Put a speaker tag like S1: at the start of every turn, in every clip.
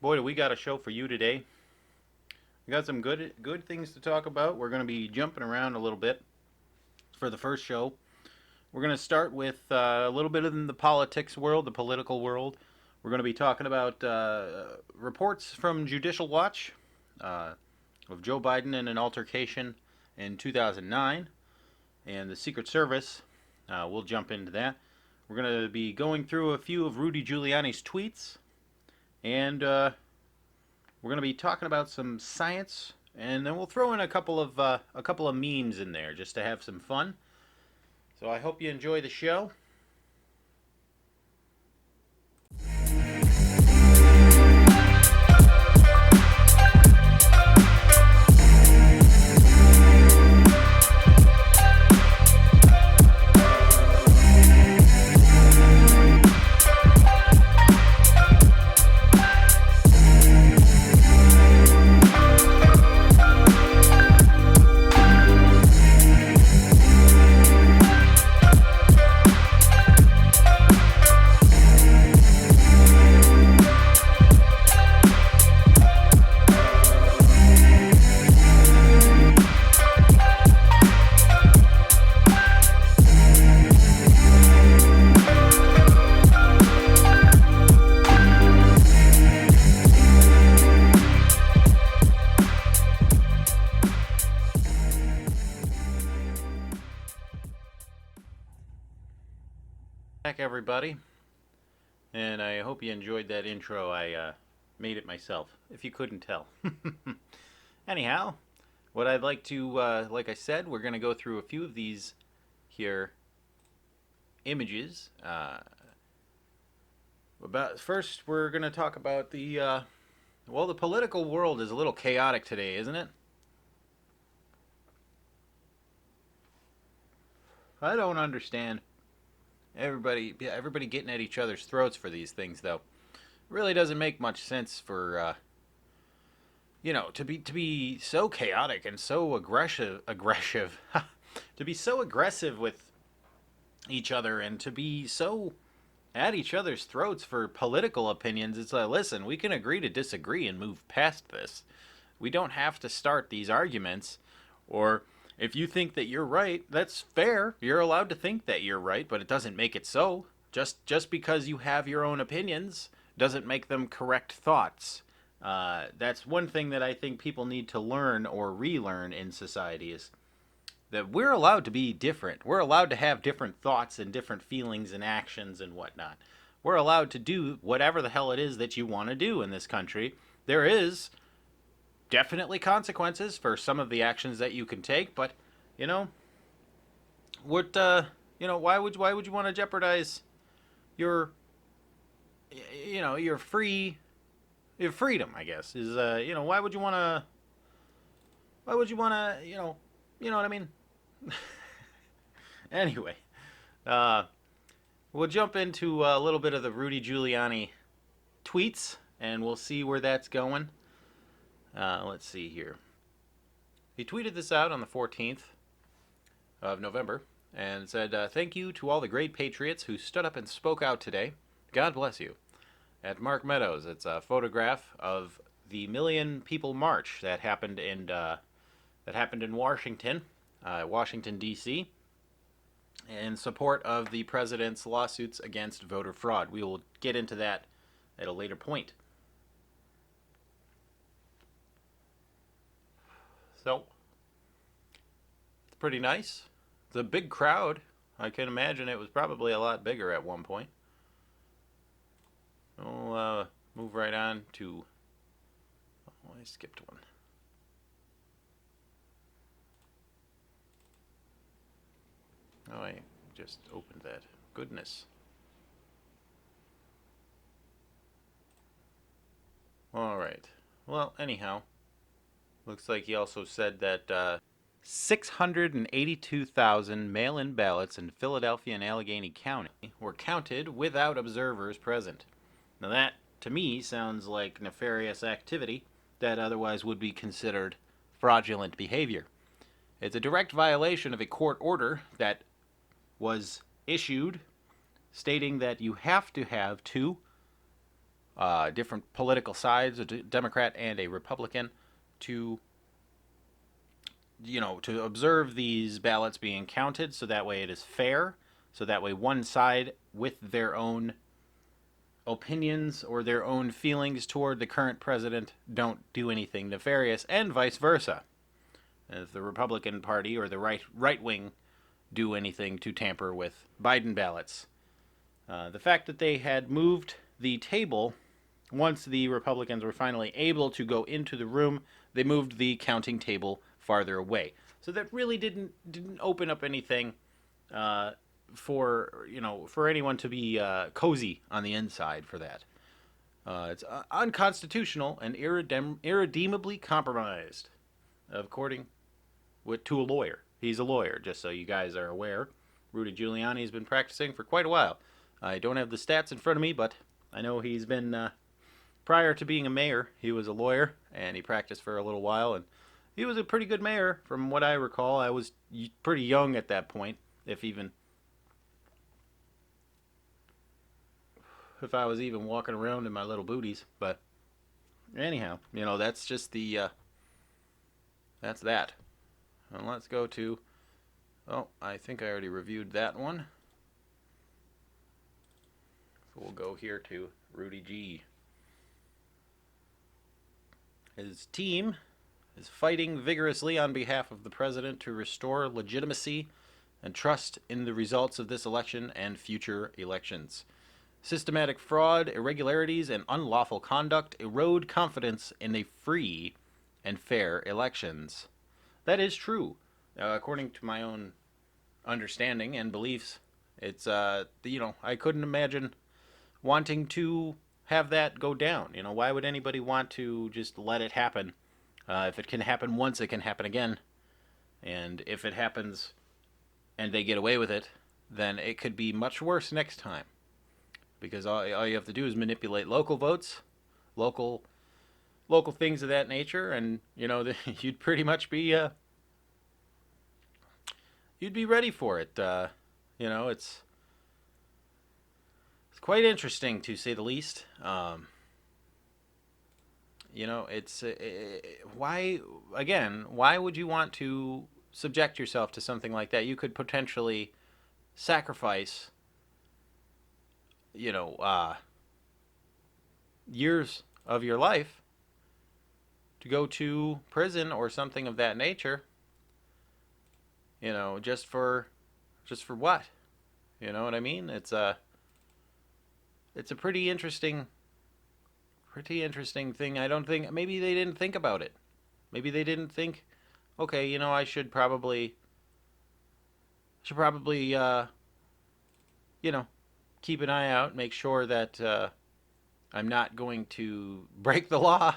S1: Boy, do we got a show for you today. We got some good things to talk about. We're going to be jumping around a little bit for the first show. We're going to start with a little bit in the politics world, the political world. We're going to be talking about reports from Judicial Watch uh, of Joe Biden in an altercation in 2009 and the Secret Service. We'll jump into that. We're going to be going through a few of Rudy Giuliani's tweets, and we're going to be talking about some science, and then we'll throw in a couple of memes in there just to have some fun. So I hope you enjoy the show. Back, everybody, and I hope you enjoyed that intro. I made it myself, if you couldn't tell. Anyhow, what I'd like to, like I said, we're going to go through a few of these here images. First, we're going to talk about the political world is a little chaotic today, isn't it? I don't understand everybody getting at each other's throats for these things, though. It really doesn't make much sense for to be so chaotic and so aggressive, to be so aggressive with each other and to be so at each other's throats for political opinions. It's like, listen, we can agree to disagree and move past this. We don't have to start these arguments. Or if you think that you're right, that's fair. You're allowed to think that you're right, but it doesn't make it so. Just because you have your own opinions doesn't make them correct thoughts. That's one thing that I think people need to learn or relearn in society is that we're allowed to be different. We're allowed to have different thoughts and different feelings and actions and whatnot. We're allowed to do whatever the hell it is that you want to do in this country. There is definitely consequences for some of the actions that you can take, but you know what? Why would you want to jeopardize your your freedom? I guess is why would you want to what I mean. Anyway, uh, we'll jump into a little bit of the Rudy Giuliani tweets, and we'll see where that's going. Let's see here. He tweeted this out on the 14th of November and said, "Thank you to all the great patriots who stood up and spoke out today. God bless you." At Mark Meadows, it's a photograph of the Million People March that happened in Washington, Washington D.C., in support of the president's lawsuits against voter fraud. We will get into that at a later point. So, it's pretty nice. It's a big crowd. I can imagine it was probably a lot bigger at one point. We'll move right on to... Oh, I skipped one. Oh, I just opened that. Goodness. All right. Well, anyhow, looks like he also said that 682,000 mail-in ballots in Philadelphia and Allegheny County were counted without observers present. Now that, to me, sounds like nefarious activity that otherwise would be considered fraudulent behavior. It's a direct violation of a court order that was issued stating that you have to have two different political sides, a Democrat and a Republican, to to observe these ballots being counted, so that way it is fair, so that way one side with their own opinions or their own feelings toward the current president don't do anything nefarious, and vice versa. If the Republican Party or the right wing do anything to tamper with Biden ballots. The fact that they had moved the table, once the Republicans were finally able to go into the room, they moved the counting table farther away. So that really didn't open up anything for anyone to be cozy on the inside for that. It's unconstitutional and irredeemably compromised, according to a lawyer. He's a lawyer, just so you guys are aware. Rudy Giuliani has been practicing for quite a while. I don't have the stats in front of me, but I know he's been, prior to being a mayor, he was a lawyer, and he practiced for a little while, and he was a pretty good mayor, from what I recall. I was pretty young at that point, if I was even walking around in my little booties. But anyhow, that's just that's that. And let's go to, I think I already reviewed that one. So we'll go here to Rudy G. His team is fighting vigorously on behalf of the president to restore legitimacy and trust in the results of this election and future elections. Systematic fraud, irregularities, and unlawful conduct erode confidence in a free and fair elections. That is true. According to my own understanding and beliefs, it's, I couldn't imagine wanting to have that go down. Why would anybody want to just let it happen? If it can happen once, it can happen again. And if it happens and they get away with it, then it could be much worse next time. Because all you have to do is manipulate local votes, local things of that nature, and you'd pretty much be you'd be ready for it. It's quite interesting, to say the least. It's why would you want to subject yourself to something like that? You could potentially sacrifice years of your life to go to prison or something of that nature. Just for what? You know what I mean? It's a pretty interesting thing. I don't think, maybe they didn't think about it. Maybe they didn't think, okay, I should probably keep an eye out, make sure that I'm not going to break the law,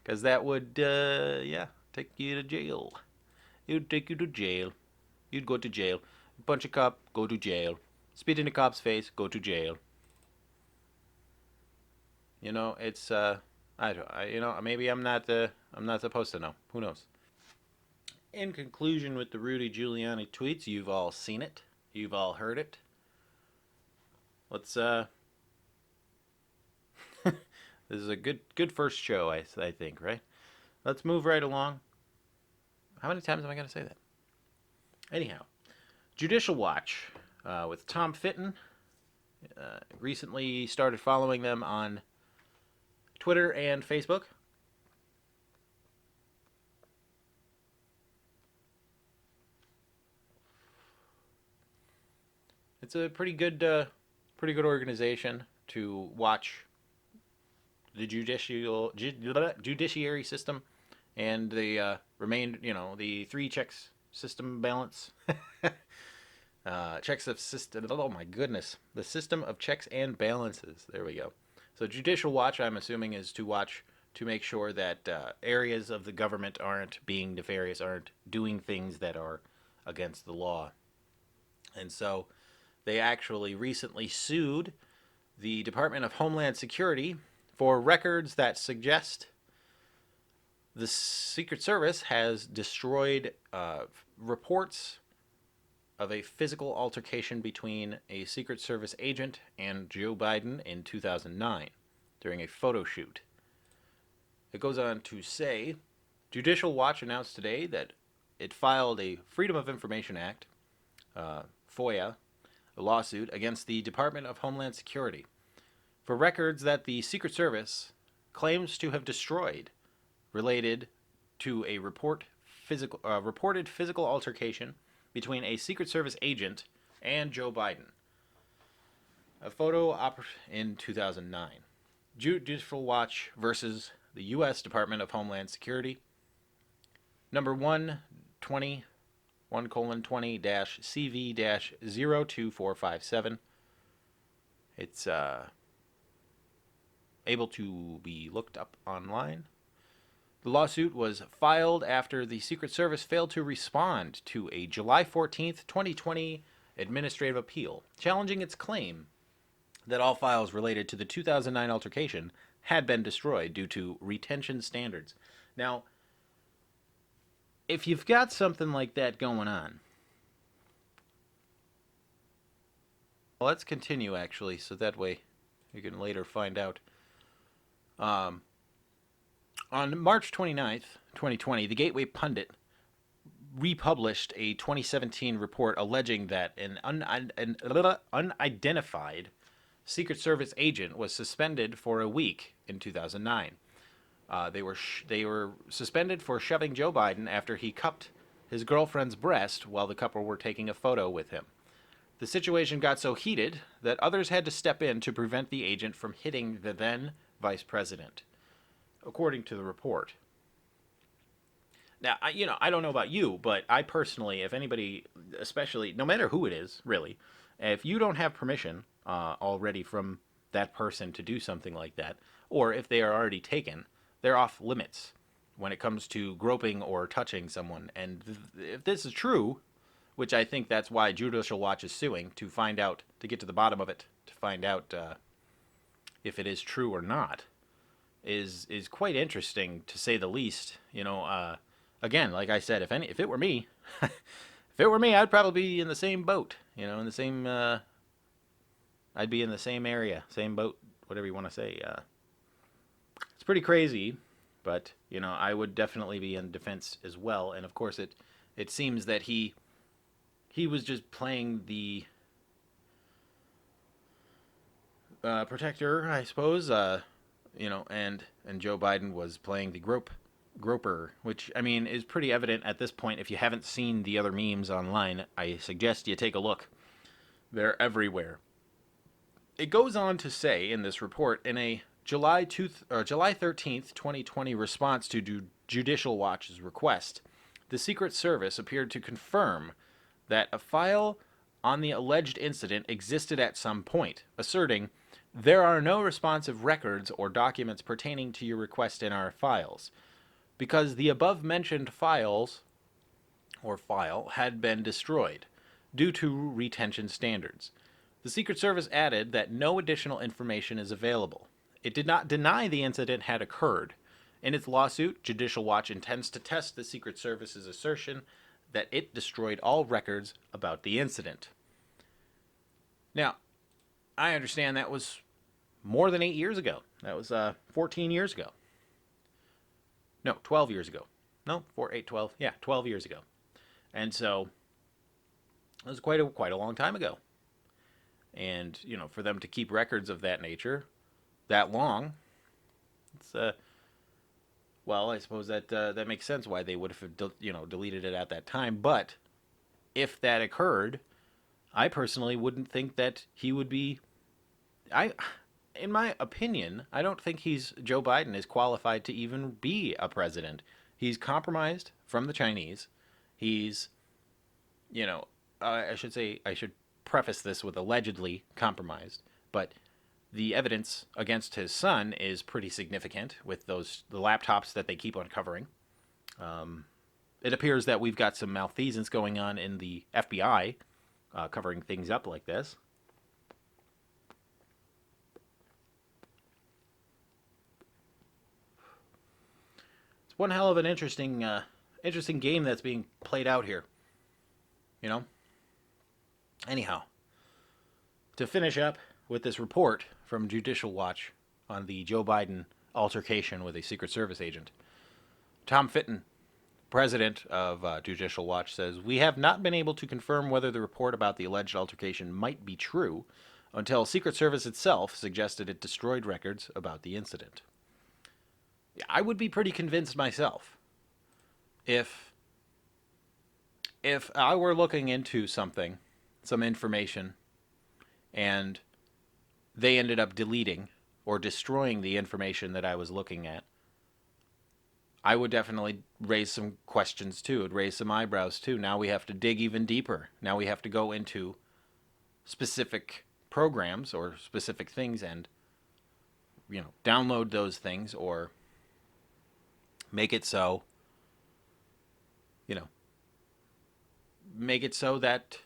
S1: because that would, take you to jail. It would take you to jail. You'd go to jail. Punch a cop, go to jail. Spit in a cop's face, go to jail. It's maybe I'm not supposed to know. Who knows? In conclusion, with the Rudy Giuliani tweets, you've all seen it. You've all heard it. Let's this is a good first show, I think, right? Let's move right along. How many times am I going to say that? Anyhow, Judicial Watch with Tom Fitton. Recently started following them on Twitter and Facebook. It's a pretty good organization to watch the judiciary system and the the three checks system balance. Checks of system. Oh my goodness, the system of checks and balances. There we go. So Judicial Watch, I'm assuming, is to watch to make sure that areas of the government aren't being nefarious, aren't doing things that are against the law. And so they actually recently sued the Department of Homeland Security for records that suggest the Secret Service has destroyed reports of a physical altercation between a Secret Service agent and Joe Biden in 2009. during a photo shoot. It goes on to say, Judicial Watch announced today that it filed a Freedom of Information Act, FOIA, a lawsuit against the Department of Homeland Security for records that the Secret Service claims to have destroyed related to a reported physical altercation between a Secret Service agent and Joe Biden. A photo in 2009. Judicial Watch versus the U.S. Department of Homeland Security. Number 120 1:20-CV-02457. It's able to be looked up online. The lawsuit was filed after the Secret Service failed to respond to a July 14th, 2020 administrative appeal challenging its claim that all files related to the 2009 altercation had been destroyed due to retention standards. Now, if you've got something like that going on, well, let's continue actually, so that way you can later find out. On March 29th, 2020, the Gateway Pundit republished a 2017 report alleging that an unidentified Secret Service agent was suspended for a week in 2009. They were suspended for shoving Joe Biden after he cupped his girlfriend's breast while the couple were taking a photo with him. The situation got so heated that others had to step in to prevent the agent from hitting the then vice president, according to the report. Now, I don't know about you, but I personally, if anybody, especially, no matter who it is, really, if you don't have permission already from that person to do something like that, or if they are already taken, they're off limits when it comes to groping or touching someone. And if this is true, which I think that's why Judicial Watch is suing, to find out, to get to the bottom of it, to find out if it is true or not, is quite interesting, to say the least. Again, like I said, if it were me, I'd probably be in the same boat. In the same, I'd be in the same area, same boat, whatever you want to say. It's pretty crazy, but I would definitely be in defense as well. And of course, it seems that he was just playing the protector, I suppose. And Joe Biden was playing the groper, which is pretty evident at this point. If you haven't seen the other memes online, I suggest you take a look. They're everywhere. It goes on to say in this report, in a July 13th, 2020 response to Judicial Watch's request, the Secret Service appeared to confirm that a file on the alleged incident existed at some point, asserting, "There are no responsive records or documents pertaining to your request in our files, because the above-mentioned file had been destroyed due to retention standards." The Secret Service added that no additional information is available. It did not deny the incident had occurred. In its lawsuit, Judicial Watch intends to test the Secret Service's assertion that it destroyed all records about the incident. Now, I understand that was more than 8 years ago. That was 14 years ago. No, 12 years ago. No, 4, 8, 12. Yeah, 12 years ago. And so, it was quite a long time ago. And, for them to keep records of that nature that long, it's well, I suppose that makes sense why they would have deleted it at that time. But if that occurred, I personally wouldn't think that he would be. In my opinion, I don't think Joe Biden is qualified to even be a president. He's compromised from the Chinese. He's, I should preface this with allegedly compromised, but the evidence against his son is pretty significant with the laptops that they keep uncovering. It appears that we've got some malfeasance going on in the FBI covering things up like this. It's one hell of an interesting game that's being played out here. Anyhow, to finish up with this report from Judicial Watch, on the Joe Biden altercation with a Secret Service agent. Tom Fitton, president of Judicial Watch, says, "We have not been able to confirm whether the report about the alleged altercation might be true until Secret Service itself suggested it destroyed records about the incident." I would be pretty convinced myself if I were looking into something, some information, and they ended up deleting or destroying the information that I was looking at, I would definitely raise some questions too. It would raise some eyebrows too. Now we have to dig even deeper. Now we have to go into specific programs or specific things and, download those things or make it so, make it so that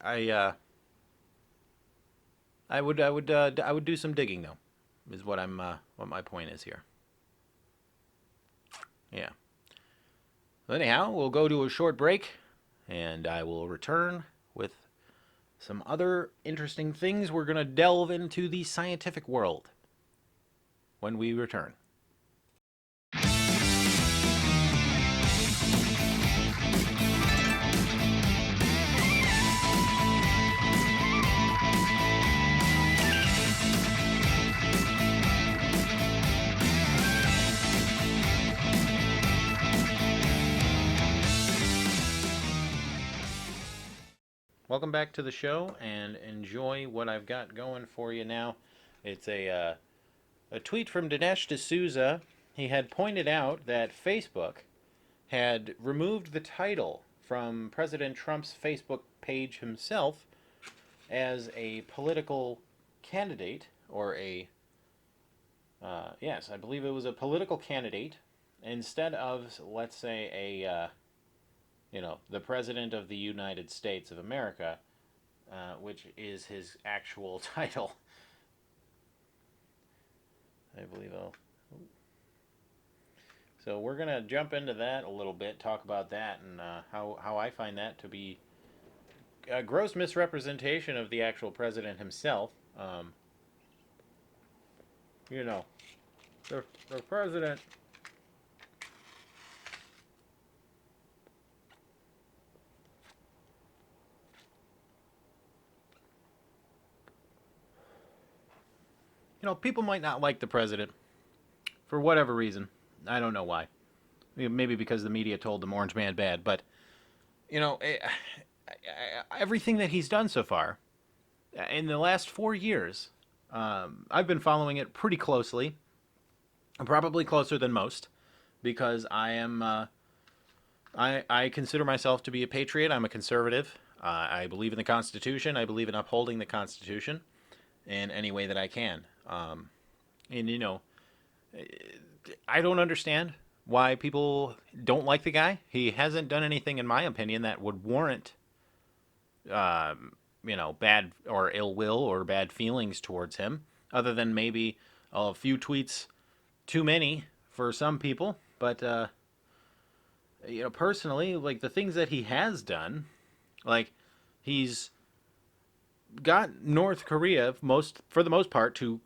S1: I would do some digging though, is what what my point is here. Yeah. Anyhow, we'll go to a short break, and I will return with some other interesting things. We're going to delve into the scientific world when we return. Welcome back to the show, and enjoy what I've got going for you now. It's a tweet from Dinesh D'Souza. He had pointed out that Facebook had removed the title from President Trump's Facebook page himself as a political candidate, or yes, I believe it was a political candidate, instead of, let's say, the President of the United States of America, which is his actual title. I believe So we're going to jump into that a little bit, talk about that, and how I find that to be a gross misrepresentation of the actual president himself. The president... people might not like the president for whatever reason. I don't know why. Maybe because the media told them Orange Man bad. But, everything that he's done so far, in the last 4 years, I've been following it pretty closely. Probably closer than most. Because I am, I consider myself to be a patriot. I'm a conservative. I believe in the Constitution. I believe in upholding the Constitution in any way that I can. I don't understand why people don't like the guy. He hasn't done anything, in my opinion, that would warrant, bad or ill will or bad feelings towards him, other than maybe a few tweets too many for some people. But, personally, like, the things that he has done, like, he's got North Korea for the most part to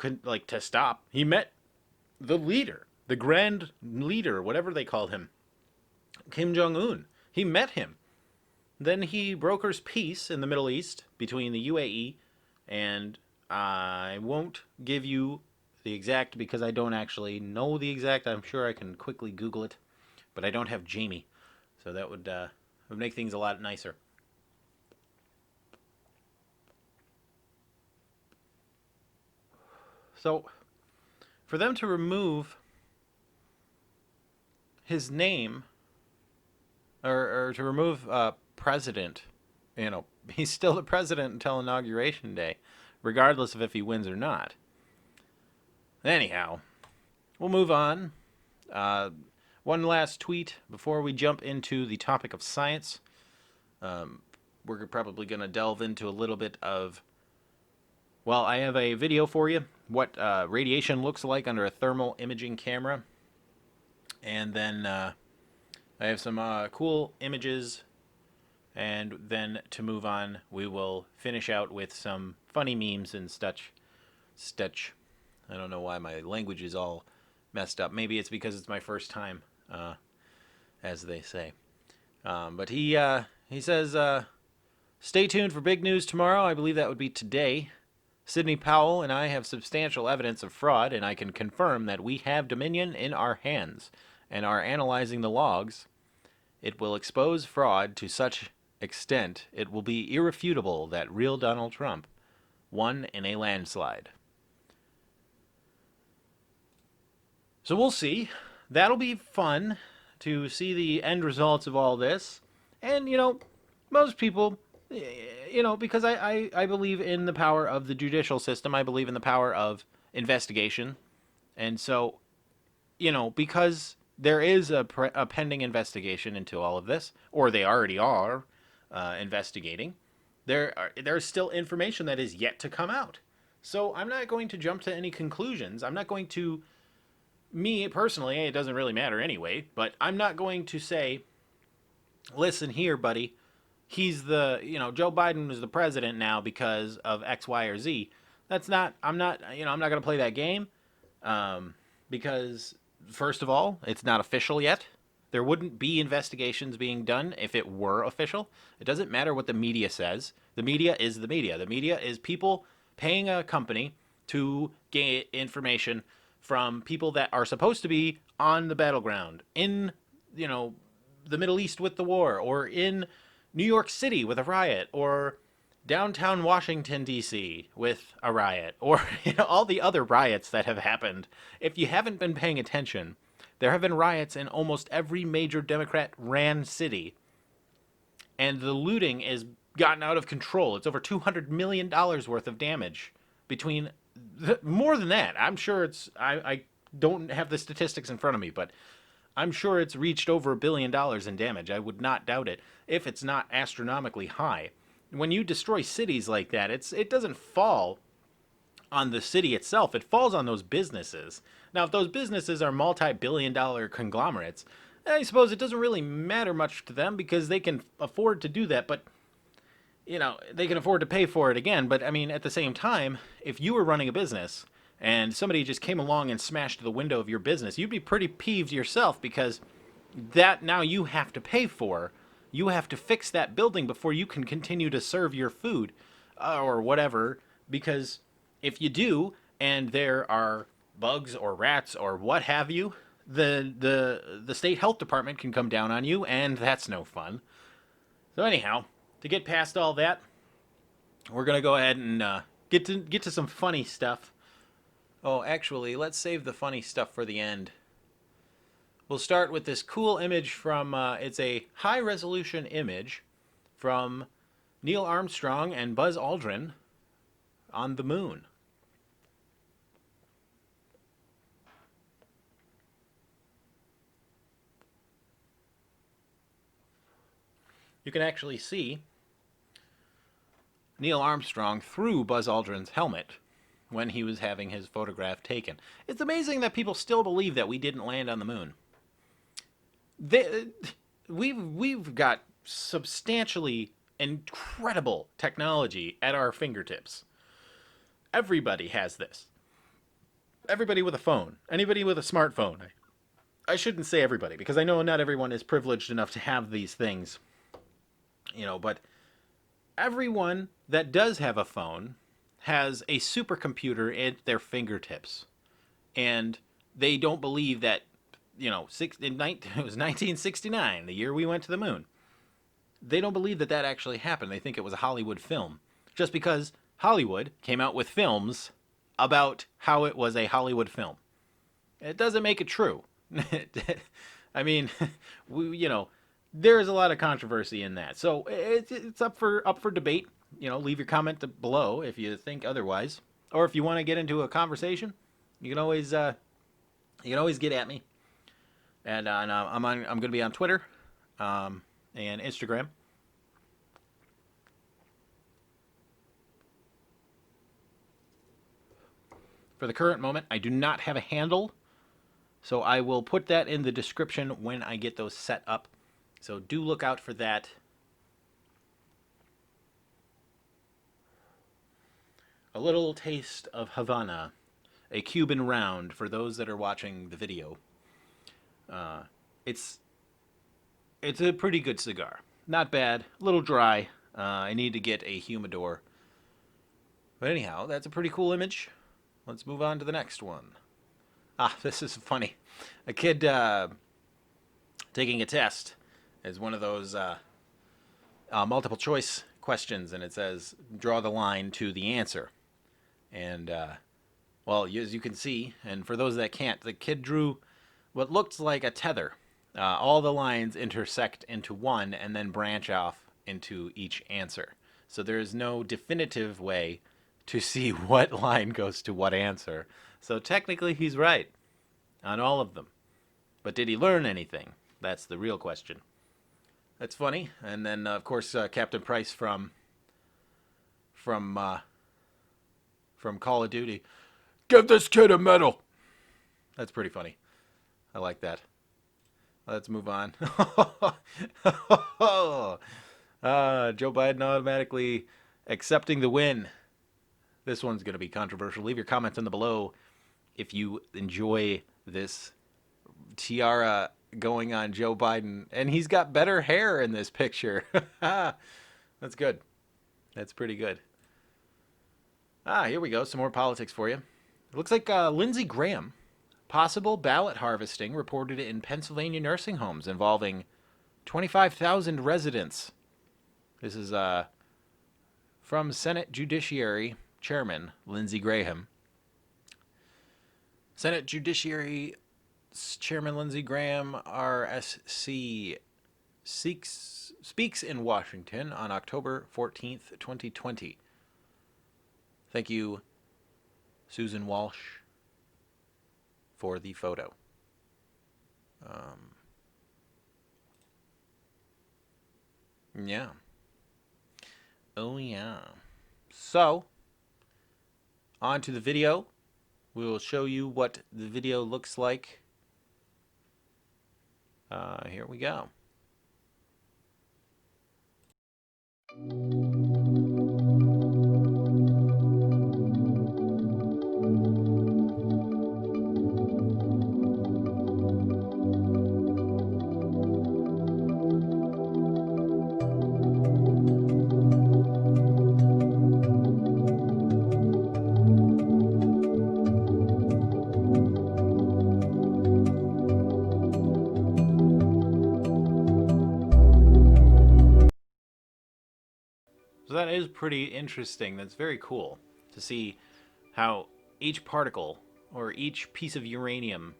S1: stop. He met the leader, the grand leader, whatever they called him, Kim Jong-un. He met him. Then he brokers peace in the Middle East between the UAE and I won't give you the exact because I don't actually know the exact. I'm sure I can quickly Google it, but I don't have Jamie, so that would make things a lot nicer. So, for them to remove his name, or to remove president, he's still the president until Inauguration Day, regardless of if he wins or not. Anyhow, we'll move on. One last tweet before we jump into the topic of science. We're probably going to delve into a little bit of... Well, I have a video for you, what radiation looks like under a thermal imaging camera. And then I have some cool images And then to move on, we will finish out with some funny memes and such. Stitch. I don't know why my language is all messed up. Maybe it's because it's my first time, as they say. But he says, stay tuned for big news tomorrow. I believe that would be today. Sidney Powell and I have substantial evidence of fraud, and I can confirm that we have Dominion in our hands and are analyzing the logs. It will expose fraud to such extent it will be irrefutable that real Donald Trump won in a landslide. So we'll see. That'll be fun to see the end results of all this. And, most people, because I believe in the power of the judicial system, I believe in the power of investigation. And so, because there is a pending investigation into all of this, or they already are investigating, there's still information that is yet to come out. So I'm not going to jump to any conclusions. I'm not going to, me personally, it doesn't really matter anyway, but I'm not going to say, listen here, buddy, he's the, Joe Biden is the president now because of X, Y, or Z. I'm not going to play that game because, first of all, it's not official yet. There wouldn't be investigations being done if it were official. It doesn't matter what the media says. The media is the media. The media is people paying a company to get information from people that are supposed to be on the battleground in, the Middle East with the war, or in New York City with a riot, or downtown Washington, D.C. with a riot, or all the other riots that have happened. If you haven't been paying attention, there have been riots in almost every major Democrat-ran city, and the looting is gotten out of control. It's over $200 million worth of damage between more than that. I'm sure I don't have the statistics in front of me, but I'm sure it's reached over $1 billion in damage. I would not doubt it if it's not astronomically high. When you destroy cities like that, it doesn't fall on the city itself. It falls on those businesses. Now, if those businesses are multi-billion-dollar conglomerates, I suppose it doesn't really matter much to them because they can afford to do that, but they can afford to pay for it again. But I mean, at the same time, if you were running a business and somebody just came along and smashed the window of your business, you'd be pretty peeved yourself because that now you have to pay for. You have to fix that building before you can continue to serve your food or whatever, because if you do and there are bugs or rats or what have you, the state health department can come down on you, and that's no fun. So anyhow, to get past all that, we're gonna go ahead and get to some funny stuff. Oh, actually, let's save the funny stuff for the end. We'll start with this cool image from, it's a high-resolution image from Neil Armstrong and Buzz Aldrin on the moon. You can actually see Neil Armstrong through Buzz Aldrin's helmet when he was having his photograph taken. It's amazing that people still believe that we didn't land on the moon. We've got substantially incredible technology at our fingertips. Everybody has this. Everybody with a phone. Anybody with a smartphone. I shouldn't say everybody, because I know not everyone is privileged enough to have these things. But everyone that does have a phone has a supercomputer at their fingertips. And they don't believe that, it was 1969, the year we went to the moon. They don't believe that actually happened. They think it was a Hollywood film. Just because Hollywood came out with films about how it was a Hollywood film. It doesn't make it true. I mean, there is a lot of controversy in that. So it's up for debate. Leave your comment below if you think otherwise, or if you want to get into a conversation, you can always get at me. And I'm going to be on Twitter and Instagram. For the current moment, I do not have a handle, so I will put that in the description when I get those set up. So do look out for that. A little taste of Havana, a Cuban round for those that are watching the video. Uh, it's it's a pretty good cigar. Not bad. A little dry. I need to get a humidor. But anyhow, that's a pretty cool image. Let's move on to the next one. Ah, this is funny. A kid taking a test is one of those multiple choice questions, and it says draw the line to the answer. And well, as you can see, and for those that can't, the kid drew what looked like a tether. All the lines intersect into one and then branch off into each answer. So there is no definitive way to see what line goes to what answer. So technically he's right on all of them. But did he learn anything? That's the real question. That's funny. And then of course Captain Price from Call of Duty. Give this kid a medal. That's pretty funny. I like that. Let's move on. Joe Biden automatically accepting the win. This one's going to be controversial. Leave your comments in the below if you enjoy this tiara going on Joe Biden. And he's got better hair in this picture. That's good. That's pretty good. Here we go. Some more politics for you. It looks like Lindsey Graham. Possible ballot harvesting reported in Pennsylvania nursing homes involving 25,000 residents. This is from Senate Judiciary Chairman Lindsey Graham. Senate Judiciary Chairman Lindsey Graham, RSC, speaks in Washington on October 14th, 2020. Thank you, Susan Walsh, for the photo. Yeah. Oh, yeah. So, on to the video. We will show you what the video looks like. Here we go. So that is pretty interesting. That's very cool to see how each particle or each piece of uranium,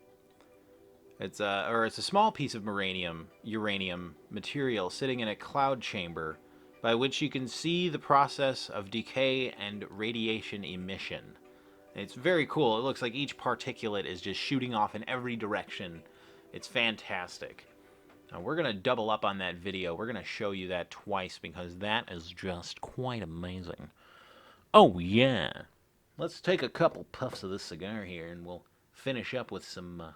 S1: it's a small piece of uranium material sitting in a cloud chamber by which you can see the process of decay and radiation emission. It's very cool. It looks like each particulate is just shooting off in every direction. It's fantastic. Now we're going to double up on that video. We're going to show you that twice because that is just quite amazing. Oh, yeah. Let's take a couple puffs of this cigar here and we'll finish up with some...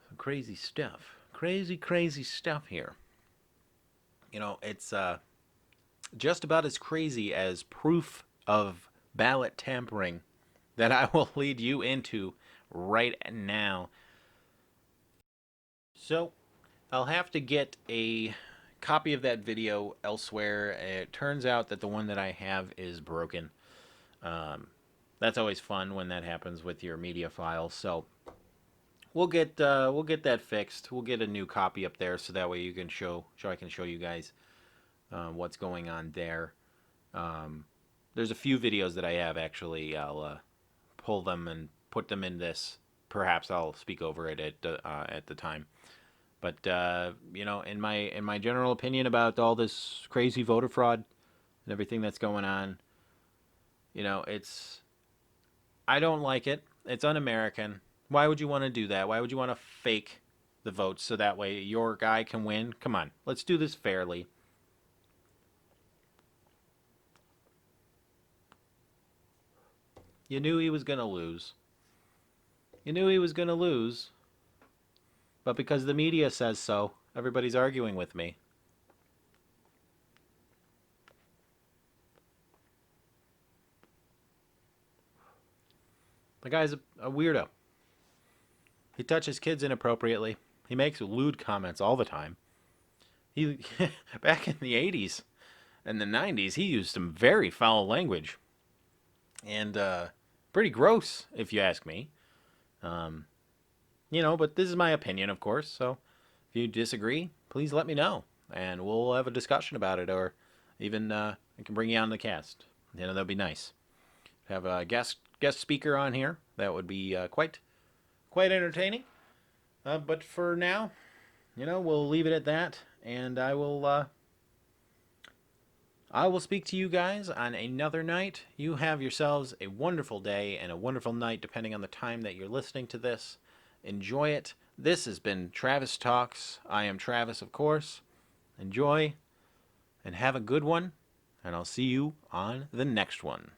S1: some crazy stuff. Crazy stuff here. You know, it's just about as crazy as proof of ballot tampering that I will lead you into right now. So, I'll have to get a copy of that video elsewhere. It turns out that the one that I have is broken. That's always fun when that happens with your media files. So, we'll get that fixed. We'll get a new copy up there so that way you can I can show you guys what's going on there. There's a few videos that I have actually. I'll pull them and put them in this. Perhaps I'll speak over it at the time. But you know, in my general opinion about all this crazy voter fraud and everything that's going on, you know, I don't like it. It's un-American. Why would you want to do that? Why would you want to fake the votes so that way your guy can win? Come on, let's do this fairly. You knew he was going to lose. You knew he was going to lose. But because the media says so, everybody's arguing with me. The guy's a weirdo. He touches kids inappropriately. He makes lewd comments all the time. He back in the 80s and the 90s, he used some very foul language. And pretty gross, if you ask me. But this is my opinion, of course. So if you disagree, please let me know. And we'll have a discussion about it. Or even I can bring you on the cast. That'd be nice. Have a guest speaker on here. That would be quite entertaining. But for now, we'll leave it at that. And I will speak to you guys on another night. You have yourselves a wonderful day and a wonderful night, depending on the time that you're listening to this. Enjoy it. This has been Travis Talks. I am Travis, of course. Enjoy and have a good one. And I'll see you on the next one.